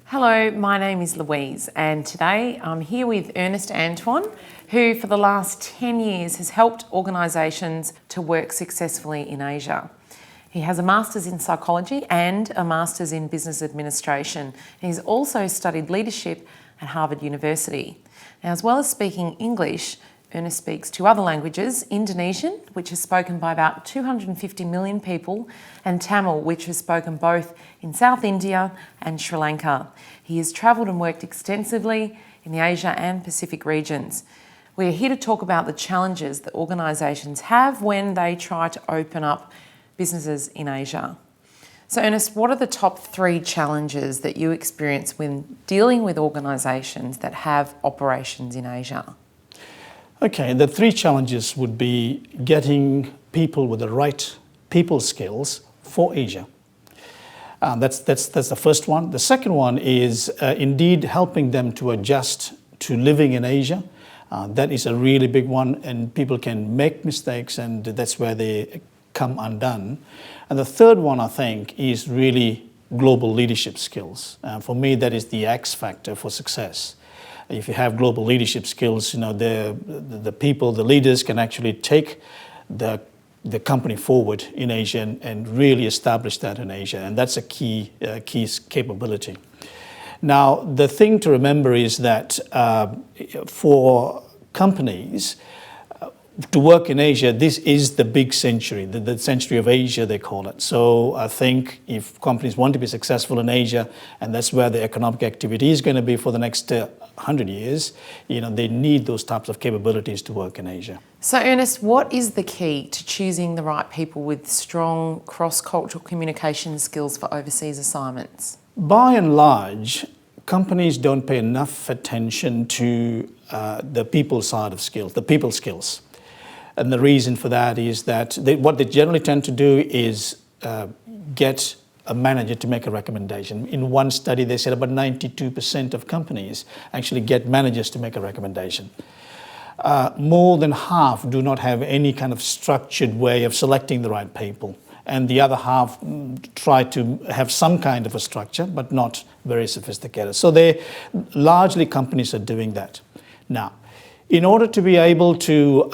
Hello, my name is Louise, and today I'm here with Ernest Antoine, who for the last 10 years has helped organisations to work successfully in Asia. He has a Master's in Psychology and a Master's in Business Administration. He's also studied leadership at Harvard University. Now, as well as speaking English, Ernest speaks two other languages, Indonesian, which is spoken by about 250 million people, and Tamil, which is spoken both in South India and Sri Lanka. He has travelled and worked extensively in the Asia and Pacific regions. We're here to talk about the challenges that organisations have when they try to open up businesses in Asia. So Ernest, what are the top 3 challenges that you experience when dealing with organisations that have operations in Asia? Okay, the 3 challenges would be getting people with the right people skills for Asia. That's the first one. The second one is indeed helping them to adjust to living in Asia. That is a really big one, and people can make mistakes, and that's where they come undone. And the third one, I think, is really global leadership skills. For me, that is the X factor for success. If you have global leadership skills, the people, the leaders can actually take the company forward in Asia and really establish that in Asia, and that's a key capability. Now, the thing to remember is that for companies to work in Asia, this is the big century, the century of Asia, they call it. So I think if companies want to be successful in Asia, and that's where the economic activity is going to be for the next 100 years, they need those types of capabilities to work in Asia. So Ernest, what is the key to choosing the right people with strong cross-cultural communication skills for overseas assignments? By and large, companies don't pay enough attention to the people side of skills, the people skills. And the reason for that is that what they generally tend to do is get a manager to make a recommendation. In one study, they said about 92% of companies actually get managers to make a recommendation. More than half do not have any kind of structured way of selecting the right people. And the other half try to have some kind of a structure, but not very sophisticated. So largely companies are doing that. Now, in order to be able to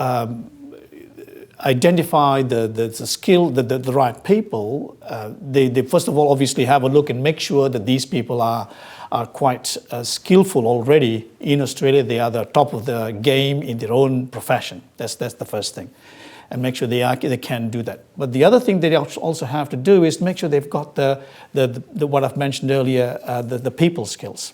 identify the skill, the right people, they first of all obviously have a look and make sure that these people are quite skillful already. In Australia, they are the top of the game in their own profession. That's the first thing. And make sure they can do that. But the other thing they also have to do is make sure they've got the what I've mentioned earlier, the people skills.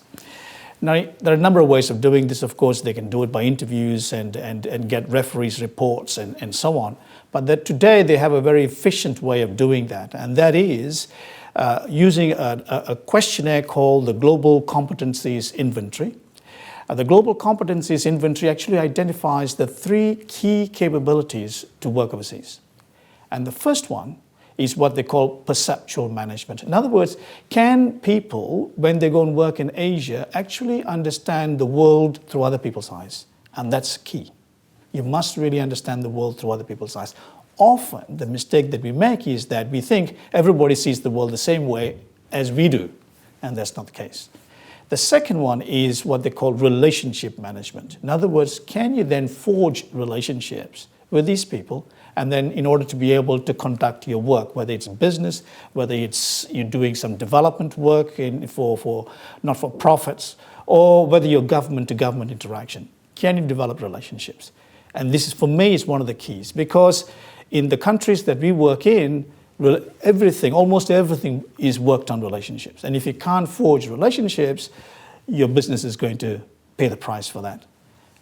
Now, there are a number of ways of doing this. Of course, they can do it by interviews and get referees' reports and so on. But that today they have a very efficient way of doing that, and that is using a questionnaire called the Global Competencies Inventory. The Global Competencies Inventory actually identifies the 3 key capabilities to work overseas. And the first one is what they call perceptual management. In other words, can people, when they go and work in Asia, actually understand the world through other people's eyes? And that's key. You must really understand the world through other people's eyes. Often, the mistake that we make is that we think everybody sees the world the same way as we do, and that's not the case. The second one is what they call relationship management. In other words, can you then forge relationships with these people, and then in order to be able to conduct your work, whether it's business, whether it's you're doing some development work for not for profits, or whether you're government to government interaction, can you develop relationships? And this is, for me, is one of the keys, because in the countries that we work in, almost everything is worked on relationships. And if you can't forge relationships, your business is going to pay the price for that.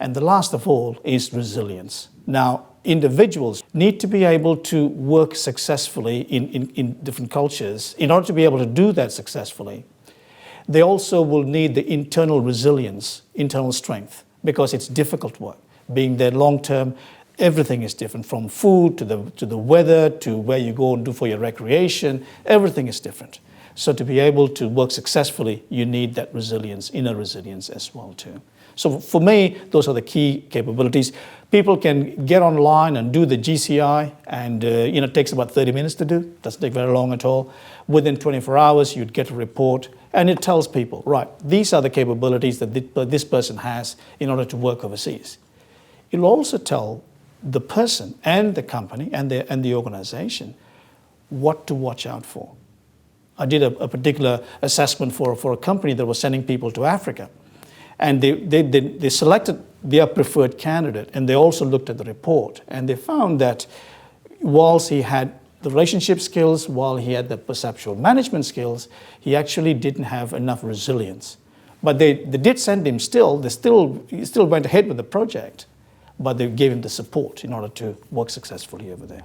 And the last of all is resilience. Now, individuals need to be able to work successfully in different cultures. In order to be able to do that successfully, they also will need the internal resilience, internal strength, because it's difficult work. Being there long term, everything is different, from food to the weather to where you go and do for your recreation. Everything is different. So to be able to work successfully, you need that resilience, inner resilience as well too. So for me, those are the key capabilities. People can get online and do the GCI, and it takes about 30 minutes to do. Doesn't take very long at all. Within 24 hours, you'd get a report, And it tells people, right, these are the capabilities that this person has in order to work overseas. It will also tell the person and the company and the organization what to watch out for. I did a particular assessment for a company that was sending people to Africa. And they selected their preferred candidate, and they also looked at the report. And they found that whilst he had the relationship skills, while he had the perceptual management skills, he actually didn't have enough resilience. But they did send him still. He still went ahead with the project, but they gave him the support in order to work successfully over there.